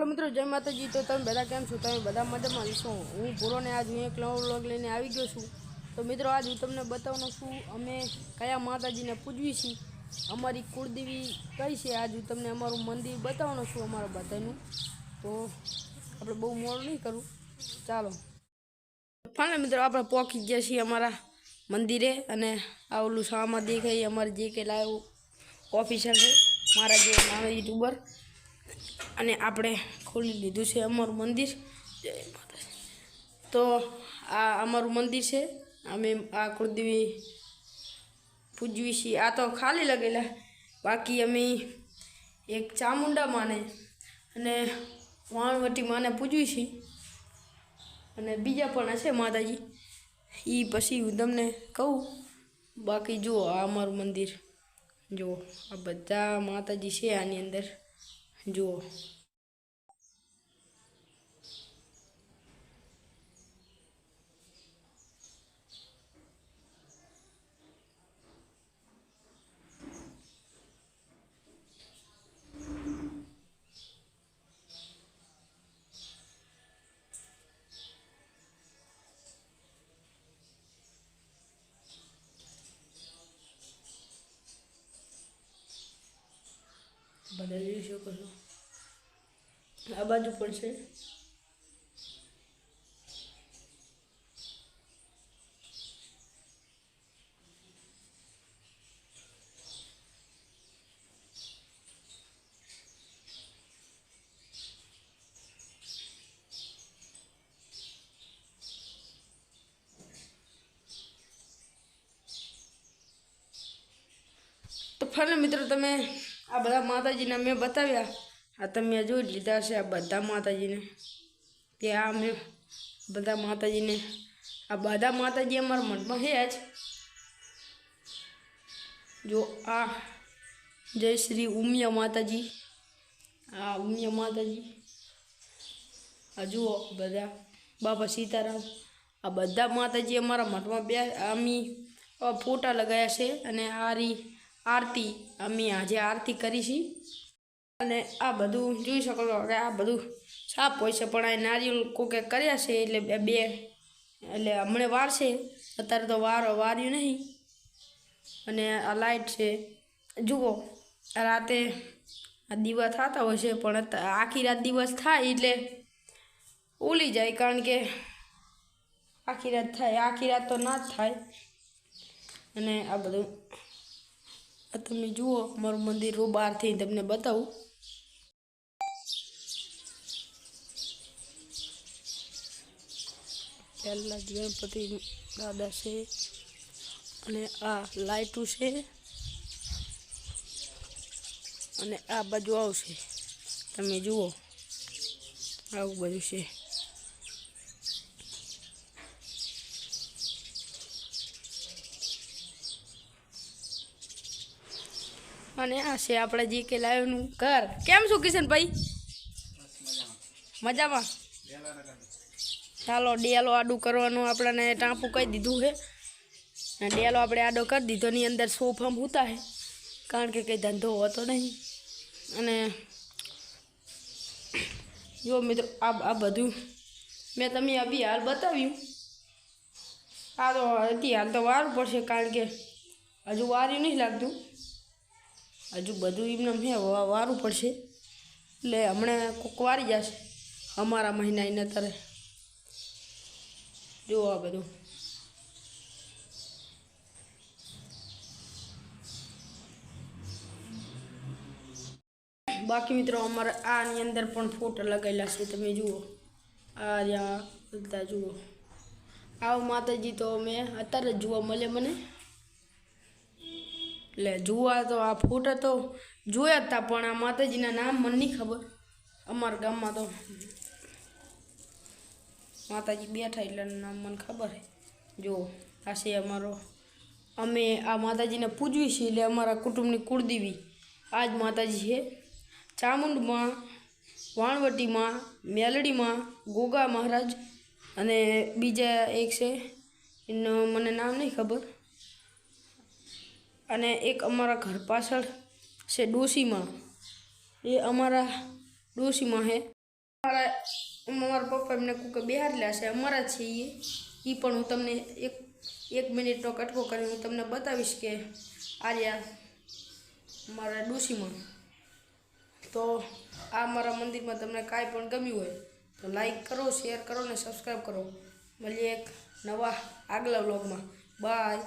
तो मित्रों जय माताजी। तो તમે બધા કેમ છો? તમે બધા મજામાં છો? હું ભૂરો ને આજ હું એક નવો વ્લોગ લઈને આવી ગયો છું। તો મિત્રો આજ હું તમને બતાવવાનો છું અમે કયા માતાજીને પૂજવી છીએ, અમારી કુળદેવી કઈ છે। આજ હું તમને અમારું મંદિર બતાવવાનો છું અમારા બધાનું। તો આપણે બહુ મોડું નહીં કરું, ચાલો ફાઇનલ મિત્રો આપણે પહોંચી ગયા છીએ અમારા મંદિરે। અને આ ઓલું સામા દેખાય અમારે જે કે લાઈવ ઓફિશિયલ છે મારા જે નાના યુટ્યુબર, અને આપણે ખોલી લીધું છે અમારું મંદિર। જય માતા। તો આ અમારું મંદિર છે, અમે આ કુળદેવી પૂજવી છીએ। આ તો ખાલી લગેલા, બાકી અમે એક ચામુંડા માને અને વાણવટી માને પૂજવી છીએ, અને બીજા પણ છે માતાજી, એ પછી હું તમને કહું। બાકી જુઓ આ અમારું મંદિર, જુઓ આ બધા માતાજી છે આની અંદર, જુઓ બધા જોઈ શકો છો। આ બાજુ પણ છે, તો ફાઇનલ મિત્રો તમે આ બધા માતાજીને મેં બતાવ્યા, આ તમે જોઈ લીધા છે આ બધા માતાજીને, કે આ મેં બધા માતાજીને, આ બધા માતાજી અમારા મનમાં છે જ। જો આ જય શ્રી ઉમિયા માતાજી, આ ઉમિયા માતાજી, આ જુઓ બધા બાપા સીતારામ, આ બધા માતાજી અમારા મઠમાં બે અમે ફોટા લગાવ્યા છે। અને આરતી અમે આજે આરતી કરી છે, અને આ બધું જોઈ શકો છો કે આ બધું સાપ હોય છે, પણ આ નારિયેળ કોકે કર્યા છે એટલે બે એટલે હમણાં વાર છે, અત્યારે તો વાર્યું નહીં। અને આ લાઇટ છે, જુઓ રાતે આ દીવા થતા હોય છે, પણ આખી રાત દિવસ થાય એટલે ઓલી જાય, કારણ કે આખી રાત થાય, આખી રાત તો ના જ થાય। અને આ બધું તમે જુઓ અમારું મંદિર બહારથી તમને બતાવું। પહેલા ગણપતિ દાદા છે, અને આ લાઇટું છે, અને આ બાજુ આવશે, તમે જુઓ આવું બધું છે। અને આ છે આપણે જે કે લાઈવનું ઘર। કેમ છો કિશનભાઈ? મજામાં? ચાલો ડેલો આડું કરવાનું આપણને ટાંપું કહી દીધું છે, ડેલો આપણે આડો કરી દીધો, ની અંદર સોફામાં સૂતા છે, કારણ કે કંઈ ધંધો હોતો નહીં। અને જો મિત્રો આ બધું મેં તમને અભી હાલ બતાવ્યું। આ તો હાલ તો વારું પડશે, કારણ કે હજુ વાર્યું નહીં લાગતું, હજુ બધું એમને મેં વારું પડશે, એટલે હમણાં કોક વારી જશે અમારા મહિના એને તરે। જુઓ આ બધું, બાકી મિત્રો અમારે આની અંદર પણ ફોટા લગાવેલા છે, તમે જુઓ આ રહ્યા બધા, જુઓ આવું માતાજી તો મેં અત્યારે જ જોવા મળે મને, એટલે જોવા તો આ ફોટા તો જોયા જ હતા, પણ આ માતાજીના નામ મને નહીં ખબર। અમારા ગામમાં તો માતાજી બેઠા એટલે નામ મને ખબર છે। જો આ છે અમારો, અમે આ માતાજીને પૂજવી છીએ, એટલે અમારા કુટુંબની કુળદેવી આ જ માતાજી છે। ચામુંડમાં, વાણવટીમાં, મેલડીમાં, ગોગા મહારાજ, અને બીજા એક છે એનું મને નામ નહીં ખબર, અને એક અમારા ઘર પાછળ છે ડોશીમાં, એ અમારા ડોશીમાં છે। મારા પપ્પા એમને કુકે બિહારેલા છે, અમારા છે એ પણ હું તમને એક મિનિટનો કટકો કરીને હું તમને બતાવીશ કે આર્યા મારા ડોશીમાં. તો આ મારા મંદિરમાં તમને કાંઈ પણ ગમ્યું હોય તો લાઈક કરો, શેર કરો ને સબસ્ક્રાઈબ કરો. મળીએ એક નવા આગલા વ્લોગમાં. બાય.